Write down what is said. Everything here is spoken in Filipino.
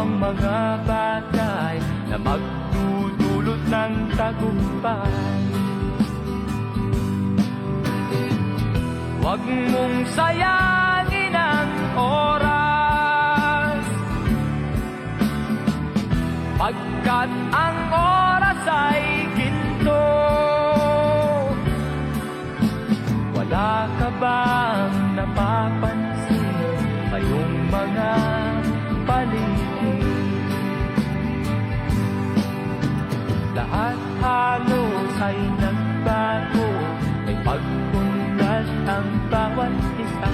ang mga bagay na magdudulot ng tagumpay. Huwag mong sayangin ang oras, pagkat ang oras ay ginto. Wala ka bang napapansin ngayong mga paligid? Lahat halos ay nagbago, may pagkunat ang bawat isa.